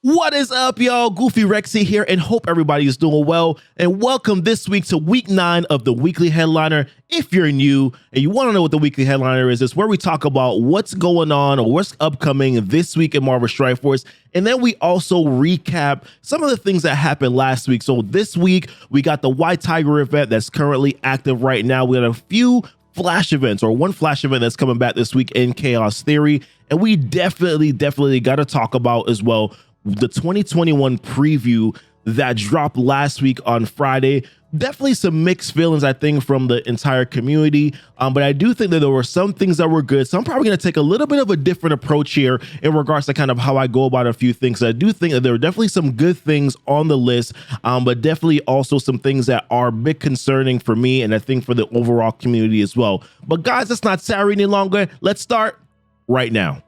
What is up, y'all? Goofy Rexy here, and hope everybody is doing well. And welcome this week to week 9 of the weekly headliner. If you're new and you want to know what the weekly headliner is, it's where we talk about what's going on or what's upcoming this week in Marvel Strike Force. And then we also recap some of the things that happened last week. So this week, we got the White Tiger event that's currently active right now. We got a few flash events, or one flash event that's coming back this week in Chaos Theory. And we definitely got to talk about as well the 2021 preview that dropped last week on Friday. Definitely some mixed feelings, I think, from the entire community. But I do think that there were some things that were good. So I'm probably going to take a little bit of a different approach here in regards to kind of how I go about a few things. I do think that there were definitely some good things on the list, but definitely also some things that are a bit concerning for me and I think for the overall community as well. But guys, let's not tarry any longer. Let's start right now.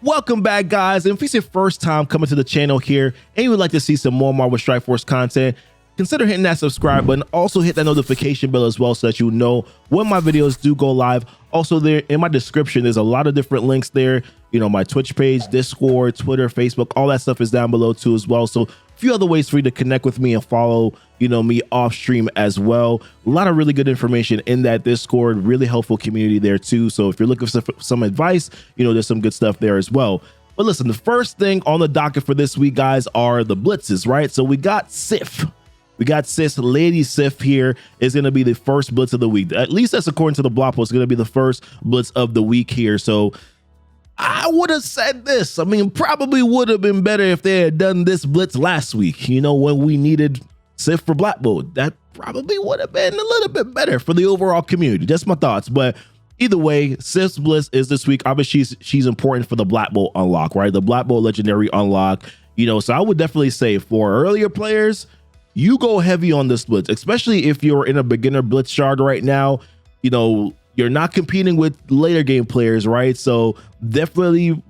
Welcome back, guys. And if it's your first time coming to the channel here and you would like to see some more Marvel Strike Force content, consider hitting that subscribe button. Also hit that notification bell as well so that you know when my videos do go live. Also, there in my description, there's a lot of different links there. You know, my Twitch page, Discord, Twitter, Facebook, all that stuff is down below too as well. So a few other ways for you to connect with me and follow, you know, me off stream as well. A lot of really good information in that Discord, really helpful community there too. So if you're looking for some advice, you know, there's some good stuff there as well. But listen, the first thing on the docket for this week, guys, are the Blitzes, right? So we got Sif. We got Lady Sif here is going to be the first Blitz of the week. At least that's according to the blog post. It's going to be the first Blitz of the week here. So I would have said this. I mean, probably would have been better if they had done this Blitz last week, you know, when we needed Sif for Black Bolt. That probably would have been a little bit better for the overall community. Just my thoughts. But either way, Sif's Blitz is this week. Obviously, she's important for the Black Bolt unlock, right? The Black Bolt legendary unlock, you know, so I would definitely say for earlier players, you go heavy on this Blitz, especially if you're in a beginner Blitz shard right now. You know, you're not competing with later game players, right? So definitely, you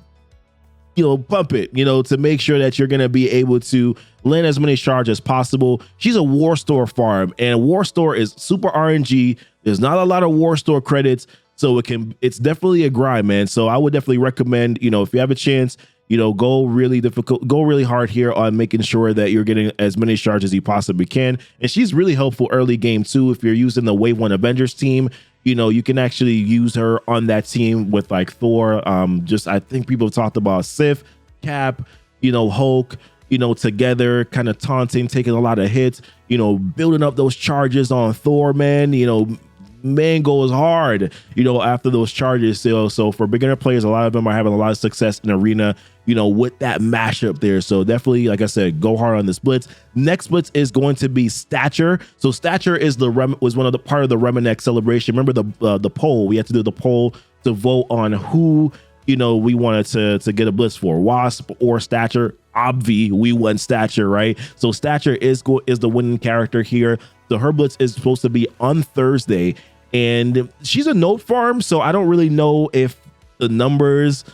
know, pump it, you know, to make sure that you're going to be able to land as many shards as possible. She's a War Store farm, and War Store is super RNG. There's not a lot of War Store credits, so it's definitely a grind, man. So I would definitely recommend, you know, if you have a chance, you know, go really hard here on making sure that you're getting as many shards as you possibly can. And she's really helpful early game too. If you're using the Wave 1 Avengers team, you know, you can actually use her on that team with like Thor. I think people have talked about Sif, Cap, you know, Hulk, you know, together, kind of taunting, taking a lot of hits, you know, building up those charges on Thor, man. You know, man goes hard, you know, after those charges. So for beginner players, a lot of them are having a lot of success in arena, you know, with that mashup there. So definitely, like I said, go hard on this Blitz. Next Blitz is going to be Stature. So Stature is was one of the part of the Reminex celebration. Remember the poll? We had to do the poll to vote on who, you know, we wanted to get a Blitz for, Wasp or Stature. Obvi, we won Stature, right? So Stature is the winning character here. So her Blitz is supposed to be on Thursday, and she's a note farm, so I don't really know if the numbers,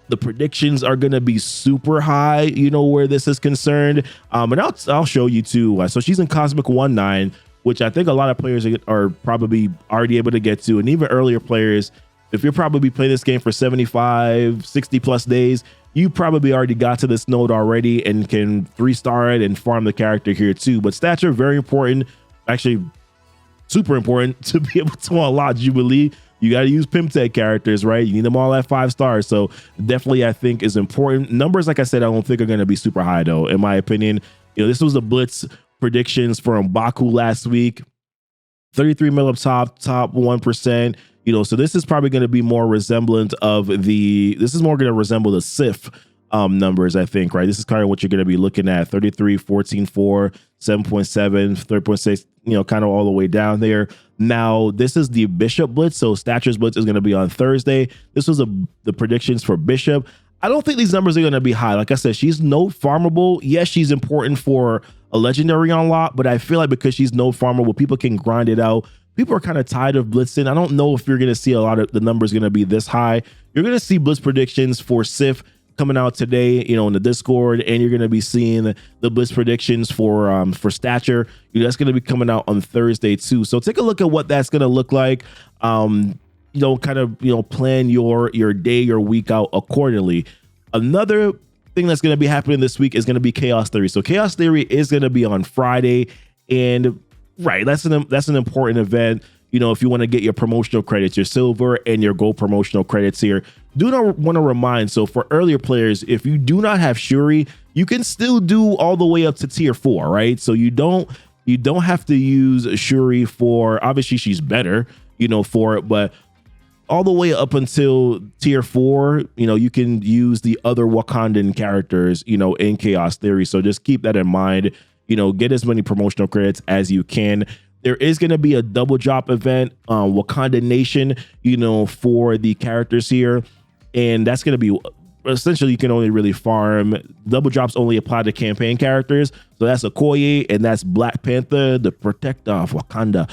the predictions are going to be super high, you know, where this is concerned. And I'll show you too. So she's in Cosmic 1-9, which I think a lot of players are probably already able to get to, and even earlier players, if you're probably playing this game for 75, 60 plus days, you probably already got to this node already and can 3-star it and farm the character here too. But Stature, very important. Actually, super important to be able to unlock Jubilee. You got to use Pimtech characters, right? You need them all at 5 stars. So definitely, I think, is important. Numbers, like I said, I don't think are going to be super high, though, in my opinion. You know, this was the Blitz predictions from Baku last week. 33 mil up top 1%. You know, so this is probably going to be more resemblant of this is more going to resemble the Sif numbers, I think, right? This is kind of what you're going to be looking at: 33, 14, 4, 7.7, 3.6, you know, kind of all the way down there. Now, this is the Bishop Blitz. So Stature's Blitz is going to be on Thursday. This was the predictions for Bishop. I don't think these numbers are going to be high. Like I said, she's no farmable. Yes, she's important for a legendary unlock, but I feel like because she's no farmable, people can grind it out. People are kind of tired of blitzing. I don't know if you're going to see a lot of the numbers going to be this high. You're going to see blitz predictions for Sif coming out today, you know, in the Discord, and you're going to be seeing the blitz predictions for Stature. You know, that's going to be coming out on Thursday too. So take a look at what that's going to look like. kind of, plan your day, your week out accordingly. Another thing that's going to be happening this week is going to be Chaos Theory. So Chaos Theory is going to be on Friday, and right, that's an important event. If you want to get your promotional credits, your silver and your gold promotional credits here. Do not want to remind, so for earlier players, if you do not have Shuri, you can still do all the way up to tier 4, right? So you don't have to use Shuri for, obviously she's better, for it, but all the way up until tier 4, you can use the other Wakandan characters, in Chaos Theory. So just keep that in mind. Get as many promotional credits as you can. There is going to be a double drop event, Wakanda Nation, for the characters here. And that's going to be, essentially, you can only really farm. Double drops only apply to campaign characters. So that's Okoye, and that's Black Panther, the protector of Wakanda.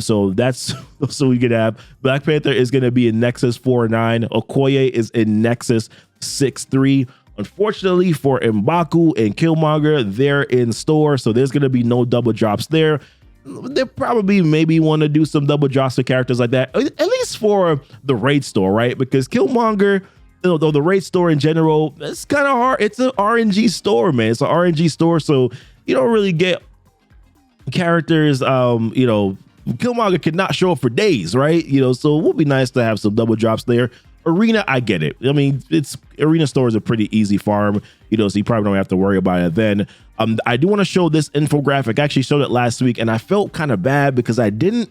So that's, so we could have Black Panther is going to be in Nexus 4-9. Okoye is in Nexus 6-3. Unfortunately for M'Baku and Killmonger, they're in store. So there's going to be no double drops there. They probably maybe want to do some double drops for characters like that, at least for the raid store, right? Because Killmonger, though the raid store in general, it's kind of hard. It's an RNG store, man. It's an RNG store, so you don't really get characters. Killmonger could not show up for days, right? So it would be nice to have some double drops there. Arena, I get it. I mean, Arena store is a pretty easy farm, so you probably don't have to worry about it then. I do want to show this infographic. I actually showed it last week, and I felt kind of bad because I didn't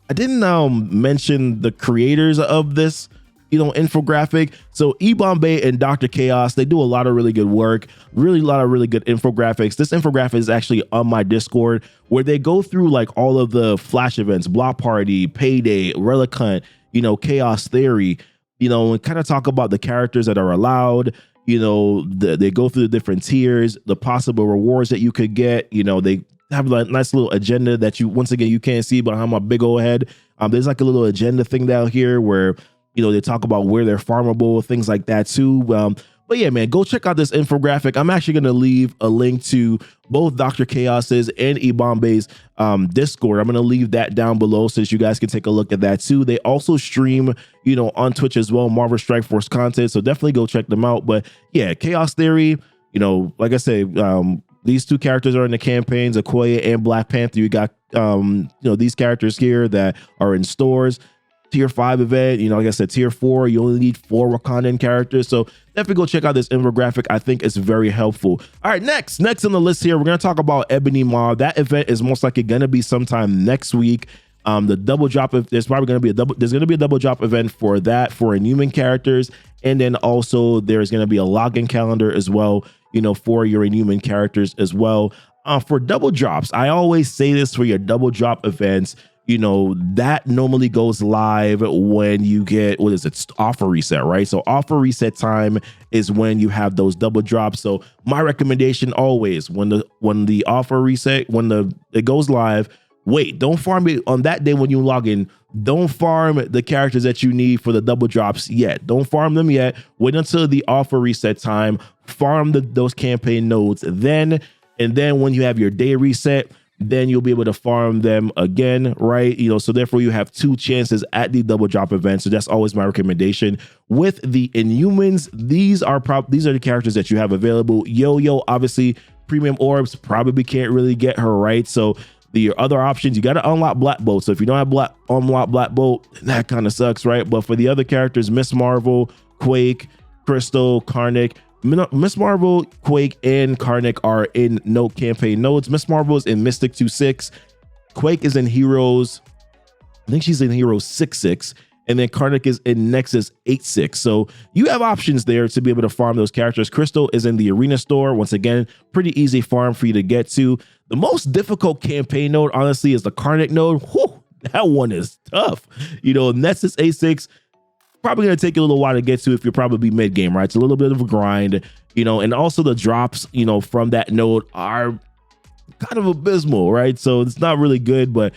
mention the creators of this, infographic. So Ebooombe and Dr. Chaos, they do a lot of really good work, a lot of really good infographics. This infographic is actually on my Discord, where they go through like all of the flash events, Block Party, Payday, Relic Hunt, Chaos Theory, and kind of talk about the characters that are allowed. They go through the different tiers, the possible rewards that you could get. They have a nice little agenda that once again, you can't see behind my big old head. There's like a little agenda thing down here where, they talk about where they're farmable, things like that too. But yeah, man, go check out this infographic. I'm actually going to leave a link to both Dr. Chaos's and Eboombe's Discord. I'm going to leave that down below so that you guys can take a look at that too. They also stream, on Twitch as well, Marvel Strike Force content. So definitely go check them out. But yeah, Chaos Theory, like I say, these two characters are in the campaigns, Okoye and Black Panther. You got, these characters here that are in stores. Tier 5 event, like I said, tier 4, you only need 4 Wakandan characters. So definitely go check out this infographic. I think it's very helpful. All right, next on the list here, we're going to talk about Ebony Maw. That event is most likely going to be sometime next week. The double drop, there's probably going to be a double drop event for that, for Inhuman characters. And then also there's going to be a login calendar as well, for your Inhuman characters as well. For double drops, I always say this for your double drop events, that normally goes live when you get, offer reset, right? So offer reset time is when you have those double drops. So my recommendation always, when the offer reset, it goes live, wait, don't farm it on that day when you log in. Don't farm the characters that you need for the double drops yet. Don't farm them yet. Wait until the offer reset time, farm those campaign nodes then, and then when you have your day reset, then you'll be able to farm them again, right? So therefore you have 2 chances at the double drop event. So that's always my recommendation. With the Inhumans, these are the characters that you have available. Yo-Yo, obviously, premium orbs, probably can't really get her, right? So the other options, you got to unlock Black Bolt. So if you don't have unlock Black Bolt, that kind of sucks, right? But for the other characters, Miss Marvel, Quake, Crystal, Karnak, Miss Marvel, Quake, and Karnak are in no campaign nodes. Miss Marvel is in Mystic 2-6. Quake is in Heroes, I think she's in Heroes 6-6. And then Karnak is in Nexus 8-6. So you have options there to be able to farm those characters. Crystal is in the Arena store. Once again, pretty easy farm for you to get to. The most difficult campaign node, honestly, is the Karnak node. Whew, that one is tough. Nexus 8-6, probably going to take you a little while to get to if you're probably mid game, right? It's a little bit of a grind, and also the drops, from that node are kind of abysmal, right? So it's not really good, but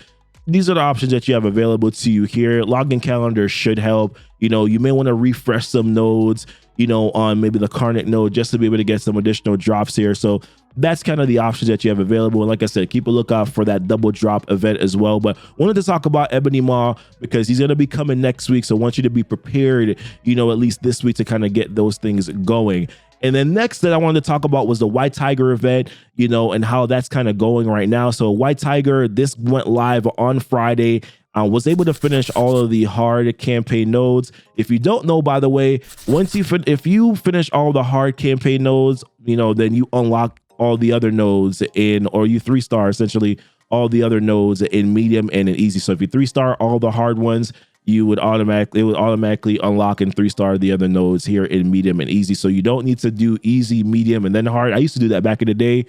these are the options that you have available to you here. Login calendar should help. You may want to refresh some nodes, on maybe the Karnak node just to be able to get some additional drops here. So that's kind of the options that you have available. And like I said, keep a lookout for that double drop event as well. But wanted to talk about Ebony Maw because he's going to be coming next week. So I want you to be prepared, you know, at least this week to kind of get those things going. And then next that I wanted to talk about was the White Tiger event, you know, and how that's kind of going right now. So White Tiger, this went live on Friday. Was able to finish all of the hard campaign nodes. If you don't know, by the way, if you finish all the hard campaign nodes, you know, then you unlock all the other nodes or you 3-star essentially all the other nodes in medium and in easy. So if you 3-star all the hard ones, it would automatically unlock and 3-star the other nodes here in medium and easy. So you don't need to do easy, medium, and then hard. I used to do that back in the day.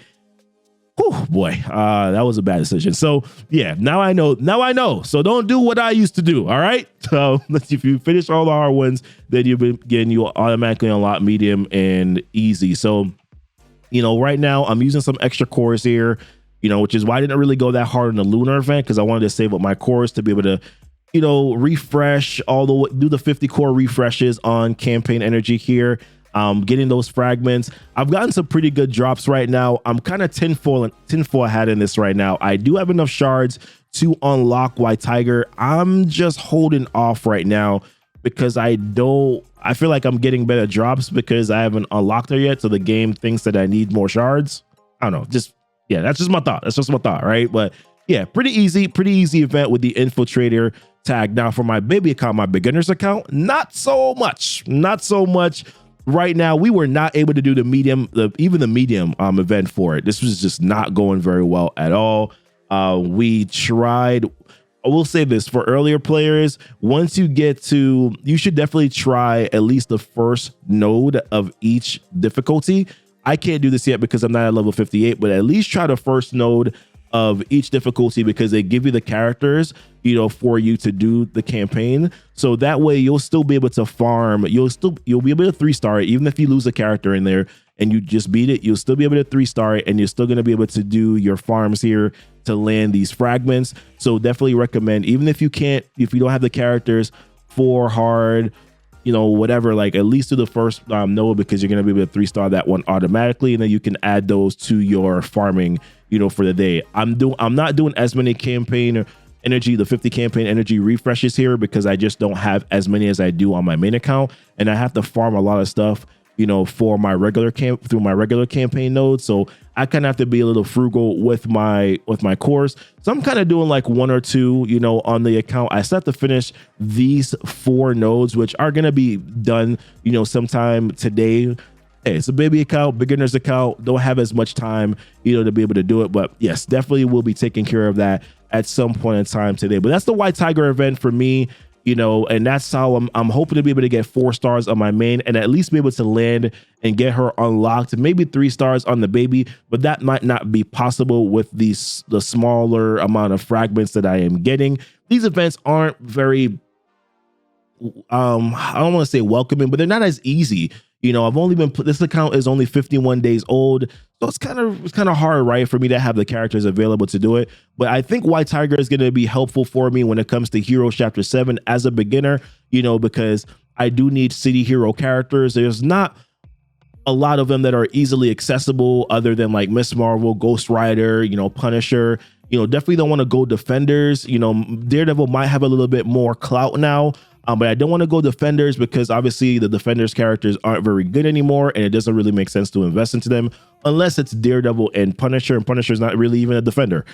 Oh boy, that was a bad decision. So yeah, now I know. So don't do what I used to do. All right. So if you finish all the hard ones, then you automatically unlock medium and easy. So, you know, right now I'm using some extra cores here, you know, which is why I didn't really go that hard in the lunar event, because I wanted to save up my cores to be able to, you know, refresh do the 50 core refreshes on campaign energy here. Getting those fragments. I've gotten some pretty good drops right now. I'm kind of tinfoil hat in this right now. I do have enough shards to unlock White Tiger. I'm just holding off right now because I feel like I'm getting better drops because I haven't unlocked her yet. So the game thinks that I need more shards. I don't know. Yeah, that's just my thought. Right. But yeah, pretty easy event with the infiltrator tag. Now for my baby account, my beginner's account, not so much. Right now, we were not able to do the medium event for it. This was just not going very well at all. We tried. I will say this for earlier players, once you should definitely try at least the first node of each difficulty. I can't do this yet because I'm not at level 58, but at least try the first node of each difficulty because they give you the characters, you know, for you to do the campaign. So that way you'll still be able to farm. You'll be able to 3-star it. Even if you lose a character in there and you just beat it, you'll still be able to 3-star it, and you're still going to be able to do your farms here to land these fragments. So definitely recommend, even if you don't have the characters for hard, you know, whatever, like at least do the first node because you're going to be able to 3-star that one automatically, and then you can add those to your farming, you know, for the day. I'm not doing as many campaign energy, the 50 campaign energy refreshes here because I just don't have as many as I do on my main account, and I have to farm a lot of stuff, you know, for my regular campaign nodes. So I kind of have to be a little frugal with my cores. So I'm kind of doing like 1 or 2, you know, on the account. I still have to finish these 4 nodes, which are going to be done, you know, sometime today. Hey, it's a baby account, beginner's account. Don't have as much time, you know, to be able to do it. But yes, definitely will be taking care of that at some point in time today. But that's the White Tiger event for me, you know, and that's how I'm hoping to be able to get 4 stars on my main and at least be able to land and get her unlocked, maybe 3 stars on the baby, but that might not be possible with the smaller amount of fragments that I am getting. These events aren't very, I don't want to say welcoming, but they're not as easy. You know, this account is only 51 days old, so it's kind of hard, right, for me to have the characters available to do it. But I think White Tiger is going to be helpful for me when it comes to Hero Chapter 7 as a beginner, you know, because I do need city hero characters. There's not a lot of them that are easily accessible other than like Miss Marvel, Ghost Rider, you know, Punisher. You know, definitely don't want to go defenders. You know, Daredevil might have a little bit more clout now. But I don't want to go defenders because obviously the defenders characters aren't very good anymore, and it doesn't really make sense to invest into them unless it's Daredevil and Punisher, and Punisher's not really even a defender.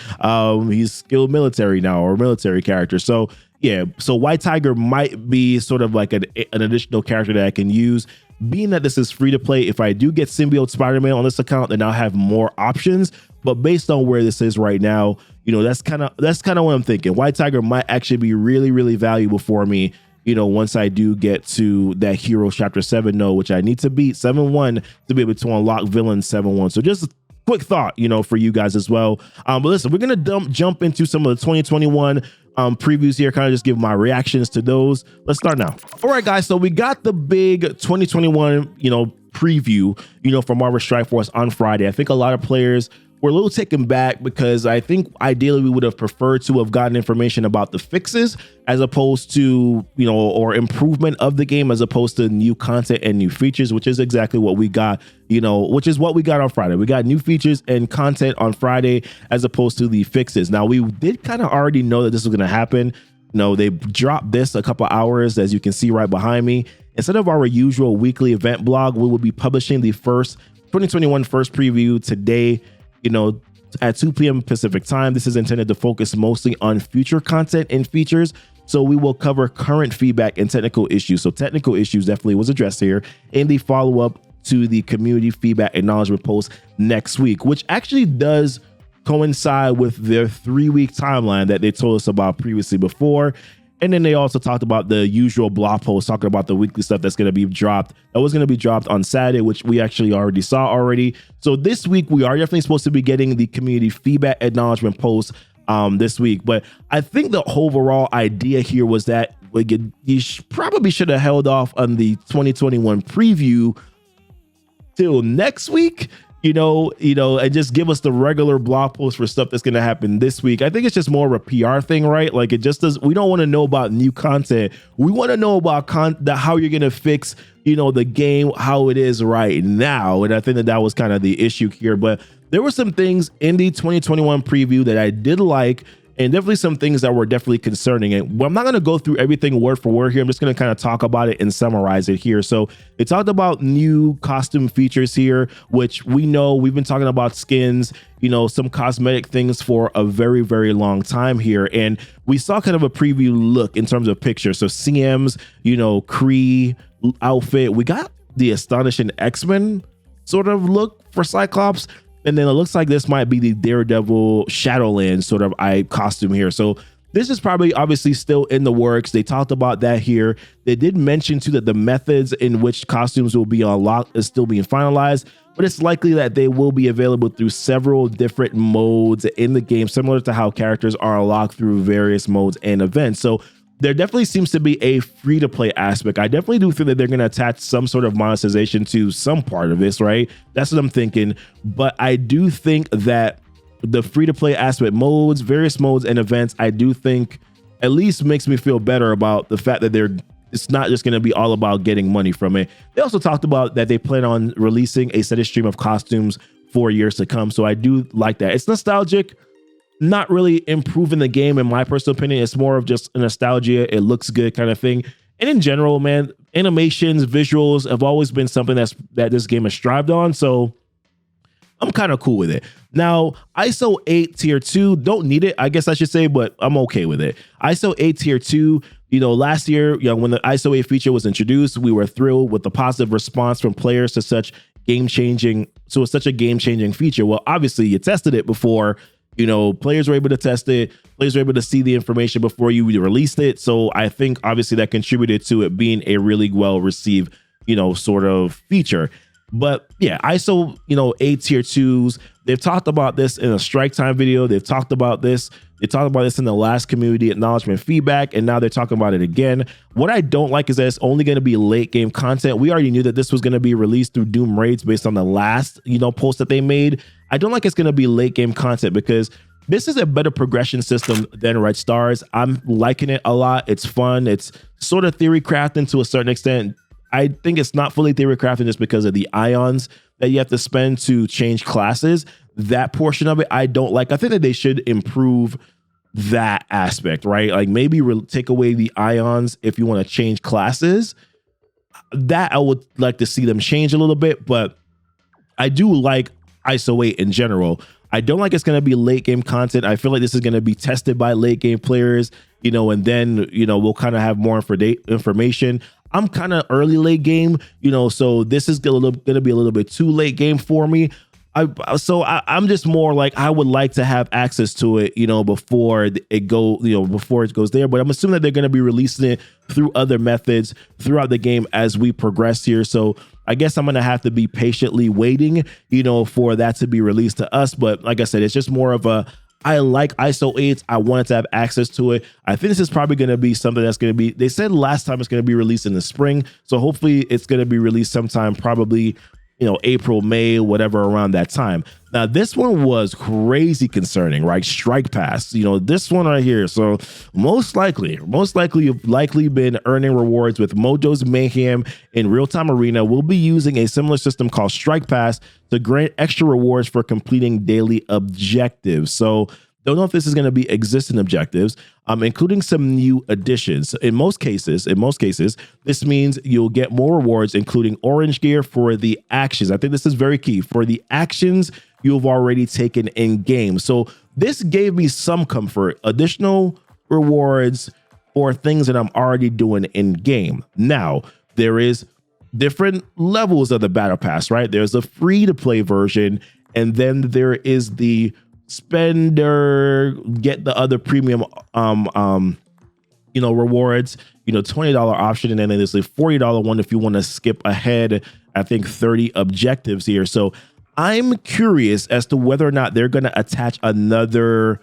He's skilled military now, or military character. So yeah, so White Tiger might be sort of like an additional character that I can use. Being that this is free to play, if I do get Symbiote Spider-Man on this account, then I'll have more options. But based on where this is right now, you know, that's kind of what I'm thinking. White Tiger might actually be really, really valuable for me, you know, once I do get to that Hero Chapter 7 node, which I need to beat 7-1 to be able to unlock Villain 7-1. So just a quick thought, you know, for you guys as well. But listen, we're going to jump into some of the 2021 previews here, kind of just give my reactions to those. Let's start now. All right, guys. So we got the big 2021, you know, preview, you know, for Marvel Strike Force on Friday. I think a lot of players we're a little taken back because I think ideally we would have preferred to have gotten information about the fixes as opposed to, or improvement of the game as opposed to new content and new features, which is exactly what we got, which is what we got on Friday. We got new features and content on Friday as opposed to the fixes. Now, we did kind of already know that this was going to happen. They dropped this a couple hours, as you can see right behind me. Instead of our usual weekly event blog, we will be publishing the 2021 first preview today, at 2 p.m. Pacific time. This is intended to focus mostly on future content and features. So we will cover current feedback and technical issues. So technical issues definitely was addressed here in the follow-up to the community feedback acknowledgement post next week, which actually does coincide with their 3-week timeline that they told us about previously before. And then they also talked about the usual blog post talking about the weekly stuff that's going to be dropped. That was going to be dropped on Saturday, which we actually already saw already. So this week we are definitely supposed to be getting the community feedback acknowledgement post this week. But I think the overall idea here was that you probably should have held off on the 2021 preview till next week. And just give us the regular blog post for stuff that's going to happen this week. I think it's just more of a PR thing, right? Like it just does. We don't want to know about new content. We want to know about how you're going to fix, the game, how it is right now. And I think that was kind of the issue here. But there were some things in the 2021 preview that I did like, and definitely some things that were definitely concerning. And I'm not going to go through everything word for word here. I'm just going to kind of talk about it and summarize it here. So it talked about new costume features here, which we know we've been talking about skins, some cosmetic things for a very, very long time here. And we saw kind of a preview look in terms of pictures. So CM's, Kree outfit. We got the Astonishing X-Men sort of look for Cyclops. And then it looks like this might be the Daredevil Shadowland sort of costume here. So this is probably obviously still in the works. They talked about that here. They did mention too that the methods in which costumes will be unlocked is still being finalized, but it's likely that they will be available through several different modes in the game, similar to how characters are unlocked through various modes and events. So there definitely seems to be a free-to-play aspect. I definitely do think that they're going to attach some sort of monetization to some part of this, right? That's what I'm thinking. But I do think that the free-to-play aspect, various modes and events, I do think at least makes me feel better about the fact that it's not just going to be all about getting money from it. They also talked about that they plan on releasing a steady stream of costumes for years to come. So I do like that. It's nostalgic. Not really improving the game in my personal opinion. It's more of just a nostalgia. It looks good kind of thing. And in general, man, animations, visuals have always been something that this game has strived on. So I'm kind of cool with it. Now, ISO 8 tier 2, don't need it, I guess I should say, but I'm okay with it. ISO 8 tier 2, last year, when the ISO 8 feature was introduced, we were thrilled with the positive response from players to such a game-changing feature. Well, obviously you tested it before. Players were able to test it. Players were able to see the information before you released it. So I think obviously that contributed to it being a really well received, sort of feature. But yeah, ISO, 8 tier 2s. They've talked about this in a strike time video. They've talked about this. They talked about this in the last community acknowledgement feedback, and now they're talking about it again. What I don't like is that it's only going to be late game content. We already knew that this was going to be released through Doom raids based on the last, post that they made. I don't like it's going to be late game content because this is a better progression system than Red Stars. I'm liking it a lot. It's fun. It's sort of theory crafting to a certain extent. I think it's not fully theory crafting just because of the ions that you have to spend to change classes. That portion of it, I don't like. I think that they should improve that aspect, right? Like maybe take away the ions if you want to change classes. That I would like to see them change a little bit, but I do like ISO 8 in general. I don't like it's going to be late game content. I feel like this is going to be tested by late game players, and then, we'll kind of have more information. I'm kind of early late game, so this is going to be a little bit too late game for me. I'm just more like I would like to have access to it, before it goes there. But I'm assuming that they're going to be releasing it through other methods throughout the game as we progress here. So I guess I'm going to have to be patiently waiting, for that to be released to us. But like I said, it's just more of I like ISO 8. I wanted to have access to it. I think this is probably going to be something that's going to be, they said last time it's going to be released in the spring. So hopefully it's going to be released sometime probably April, May, whatever, around that time. Now, this one was crazy concerning, right? Strike Pass, this one right here. So most likely you've been earning rewards with Mojo's Mayhem in Real-Time Arena. We'll be using a similar system called Strike Pass to grant extra rewards for completing daily objectives. So don't know if this is going to be existing objectives, including some new additions. In most cases, this means you'll get more rewards, including orange gear for the actions. I think this is very key for the actions you've already taken in game. So this gave me some comfort, additional rewards for things that I'm already doing in game. Now, there is different levels of the battle pass, right? There's a free to play version, and then there is the spender, get the other premium rewards, $20 option, and then there's a $40 one if you want to skip ahead, I think 30 objectives here. So I'm curious as to whether or not they're going to attach another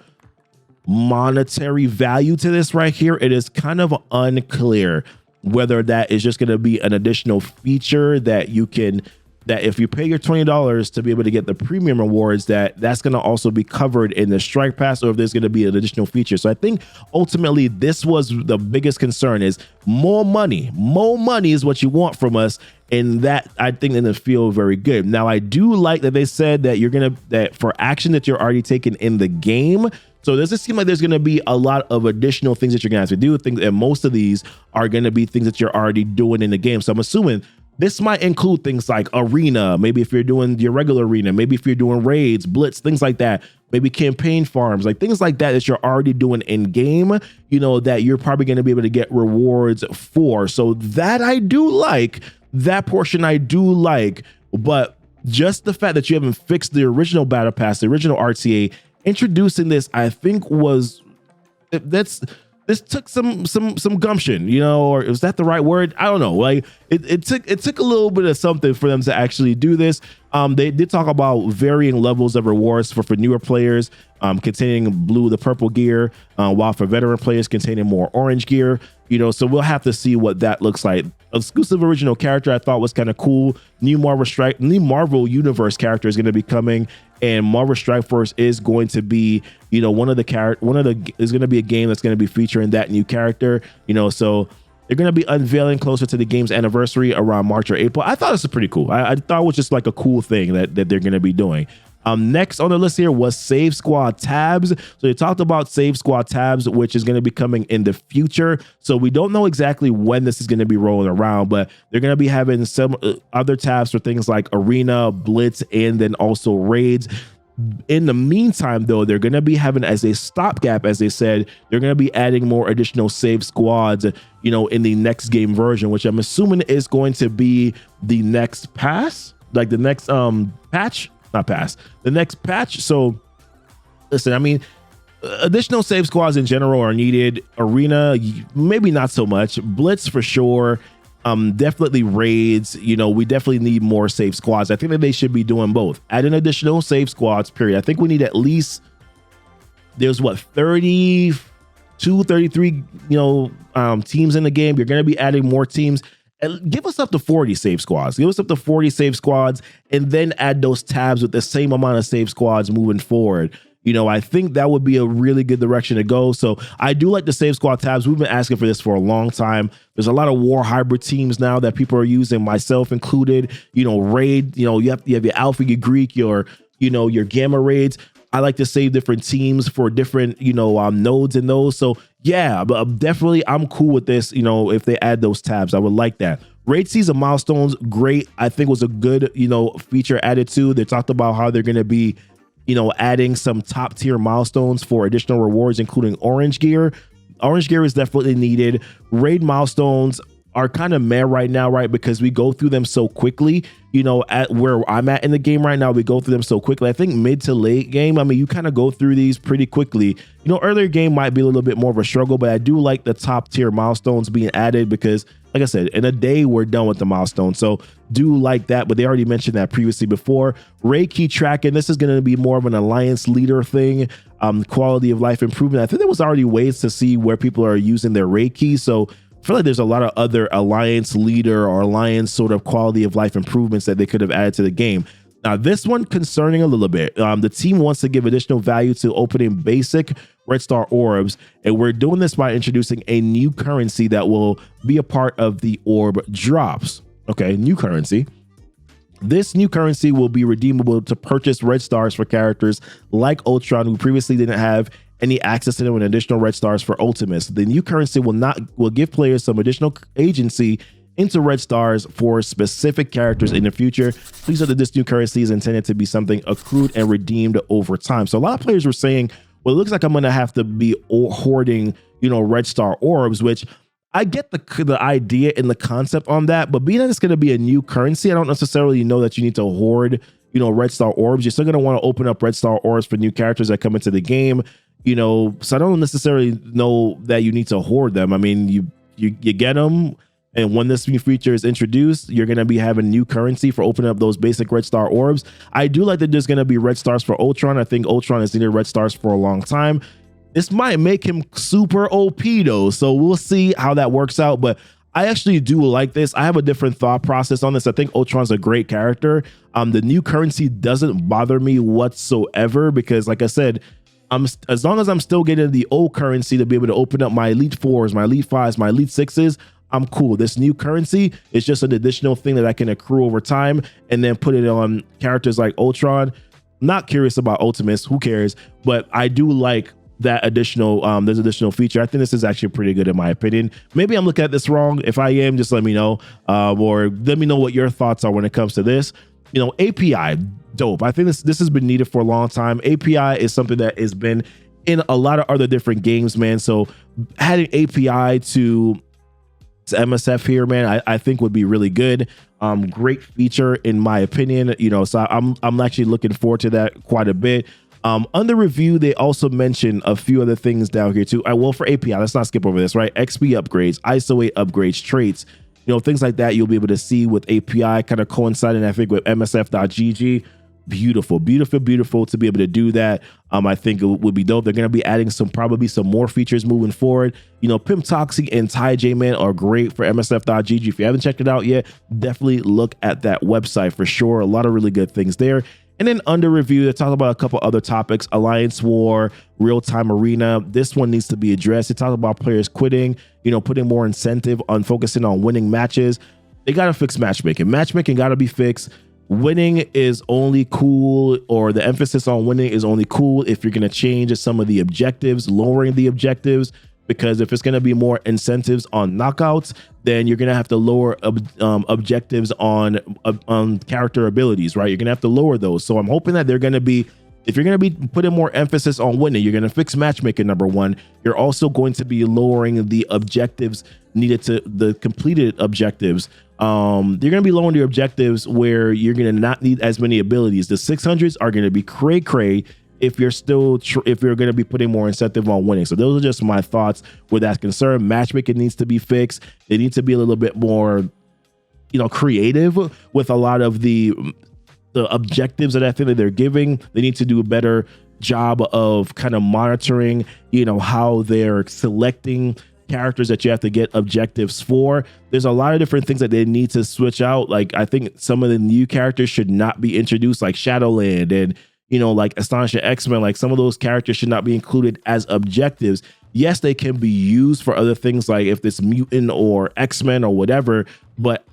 monetary value to this right here. It is kind of unclear whether that is just going to be an additional feature that if you pay your $20 to be able to get the premium rewards, that's going to also be covered in the Strike Pass, or if there's going to be an additional feature. So I think ultimately this was the biggest concern, is more money is what you want from us. And that, I think, didn't feel very good. Now, I do like that they said that that for action that you're already taking in the game. So does it seem like there's going to be a lot of additional things that you're going to have to do? And most of these are going to be things that you're already doing in the game. So I'm assuming this might include things like arena, maybe if you're doing your regular arena, maybe if you're doing raids, blitz, things like that, maybe campaign farms, like things like that you're already doing in game, that you're probably going to be able to get rewards for. So that I do like, that portion I do like, but just the fact that you haven't fixed the original battle pass, the original RTA, introducing this, I think this took some gumption, or is that the right word? I don't know. Like it took a little bit of something for them to actually do this. They did talk about varying levels of rewards for newer players, containing blue to purple gear, while for veteran players containing more orange gear. So we'll have to see what that looks like. Exclusive original character I thought was kind of cool. New Marvel Universe character is going to be coming, and Marvel Strike Force is going to be, is going to be a game that's going to be featuring that new character. So they're going to be unveiling closer to the game's anniversary around March or April. I thought this was pretty cool. I thought it was just like a cool thing that they're going to be doing. Next on the list here was Save Squad tabs. So they talked about Save Squad tabs, which is going to be coming in the future. So we don't know exactly when this is going to be rolling around, but they're going to be having some other tabs for things like arena, blitz, and then also raids. In the meantime, though, they're going to be having, as a stopgap, as they said, they're going to be adding more additional save squads, in the next game version, which I'm assuming is going to be the next pass, like the next patch. Not pass, the next patch. So listen, I mean, additional save squads in general are needed. Arena, maybe not so much. Blitz for sure. Definitely raids. We definitely need more save squads. I think that they should be doing both. Add an additional save squads, period. I think we need at least, there's 32, 33, teams in the game. You're going to be adding more teams. Give us up to 40 save squads. Give us up to 40 save squads, and then add those tabs with the same amount of save squads moving forward. I think that would be a really good direction to go. So I do like the save squad tabs. We've been asking for this for a long time. There's a lot of war hybrid teams now that people are using, myself included. Raid. You have your Alpha, your Greek, your Gamma raids. I like to save different teams for different nodes in those. So yeah, but definitely I'm cool with this. If they add those tabs, I would like that. Raid season milestones, great. I think was a good feature added to. They talked about how they're going to be adding some top tier milestones for additional rewards, including orange gear. Orange gear is definitely needed. Raid milestones are kind of meh right now, right? Because we go through them so quickly, at where I'm at in the game right now, we go through them so quickly. I think mid to late game, I mean, you kind of go through these pretty quickly. Earlier game might be a little bit more of a struggle, but I do like the top tier milestones being added because, like I said, in a day, we're done with the milestones. So do like that, but they already mentioned that previously before. Raid key tracking, this is going to be more of an alliance leader thing. Quality of life improvement. I think there was already ways to see where people are using their raid keys. So feel like there's a lot of other alliance leader or alliance sort of quality of life improvements that they could have added to the game. Now, this one concerning a little bit. The team wants to give additional value to opening basic Red Star orbs, and we're doing this by introducing a new currency that will be a part of the orb drops. Okay, new currency. This new currency will be redeemable to purchase red stars for characters like Ultron, who previously didn't have any access to them, and additional red stars for Ultimates. The new currency will give players some additional agency into red stars for specific characters in the future. Please note that this new currency is intended to be something accrued and redeemed over time. So a lot of players were saying, well, it looks like I'm going to have to be hoarding, red star orbs, which I get the idea and the concept on that, but being that it's going to be a new currency, I don't necessarily know that you need to hoard, red star orbs. You're still going to want to open up red star orbs for new characters that come into the game, so I don't necessarily know that you need to hoard them. I mean, you get them, and when this new feature is introduced, you're going to be having new currency for opening up those basic red star orbs. I do like that there's going to be red stars for Ultron. I think Ultron has needed red stars for a long time. This might make him super OP though, so we'll see how that works out. But I actually do like this. I have a different thought process on this. I think Ultron's a great character. The new currency doesn't bother me whatsoever because, like I said, as long as I'm still getting the old currency to be able to open up my Elite 4s, my Elite 5s, my Elite 6s, I'm cool. This new currency is just an additional thing that I can accrue over time and then put it on characters like Ultron. Not curious about Ultimates, who cares? But I do like that additional, there's additional feature. I think this is actually pretty good in my opinion. Maybe I'm looking at this wrong. If I am, just let me know, or let me know what your thoughts are when it comes to this. API, dope. I think this has been needed for a long time. API is something that has been in a lot of other different games, man. So adding API to MSF here, man, I think would be really good. Great feature in my opinion. So I'm actually looking forward to that quite a bit. Under review, they also mentioned a few other things down here too. Well, for API, let's not skip over this, right? XP upgrades, ISO 8 upgrades, traits, things like that you'll be able to see with API, kind of coinciding, I think, with MSF.gg. Beautiful to be able to do that. I think it would be dope. They're going to be adding probably some more features moving forward. Pimp Toxic and Ty J Man are great for MSF.gg. If you haven't checked it out yet, definitely look at that website for sure. A lot of really good things there. And then under review, they talk about a couple other topics: Alliance War, Real-Time Arena. This one needs to be addressed. They talk about players quitting, putting more incentive on focusing on winning matches. They got to fix matchmaking. Matchmaking got to be fixed. Winning is only cool, or the emphasis on winning is only cool if you're going to change some of the objectives, lowering the objectives, because if it's going to be more incentives on knockouts, then you're going to have to lower objectives on character abilities, right? You're going to have to lower those. So I'm hoping that they're going to be, if you're going to be putting more emphasis on winning, you're going to fix matchmaking, number one. You're also going to be lowering the objectives needed to the completed objectives. You're going to be lowering the objectives where you're going to not need as many abilities. The 600s are going to be cray if you're still if you're going to be putting more incentive on winning. So those are just my thoughts where that's concerned. Matchmaking needs to be fixed. They need to be a little bit more, creative with a lot of the objectives that I think that they're giving. They need to do a better job of kind of monitoring, how they're selecting characters that you have to get objectives for. There's a lot of different things that they need to switch out. Like, I think some of the new characters should not be introduced, like Shadowland and, like Astonishing X-Men. Like, some of those characters should not be included as objectives. Yes, they can be used for other things, like if it's Mutant or X-Men or whatever, but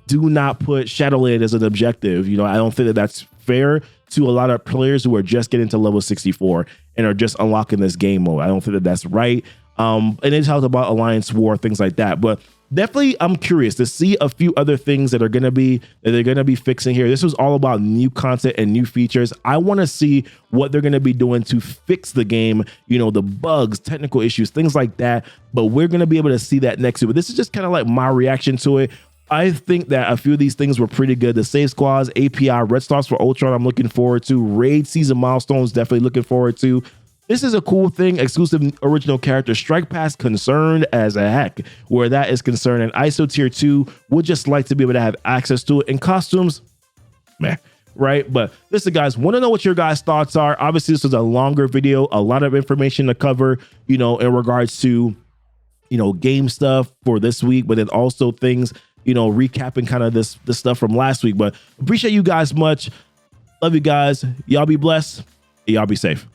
do not put Shadowland as an objective. I don't think that that's fair to a lot of players who are just getting to level 64 and are just unlocking this game mode. I don't think that that's right. And they talked about Alliance War, things like that. But definitely, I'm curious to see a few other things that they're going to be fixing here. This was all about new content and new features. I want to see what they're going to be doing to fix the game, the bugs, technical issues, things like that. But we're going to be able to see that next week. But this is just kind of like my reaction to it. I think that a few of these things were pretty good. The save squads, API, red stars for Ultron, I'm looking forward to. Raid season milestones, definitely looking forward to. This is a cool thing. Exclusive original character strike pass, concerned as a heck where that is concerned. And ISO tier 2 would just like to be able to have access to it. In costumes, meh, right? But listen, guys, want to know what your guys' thoughts are. Obviously, this was a longer video, a lot of information to cover, in regards to game stuff for this week, but then also things, recapping kind of this stuff from last week. But appreciate you guys much. Love you guys. Y'all be blessed. Y'all be safe.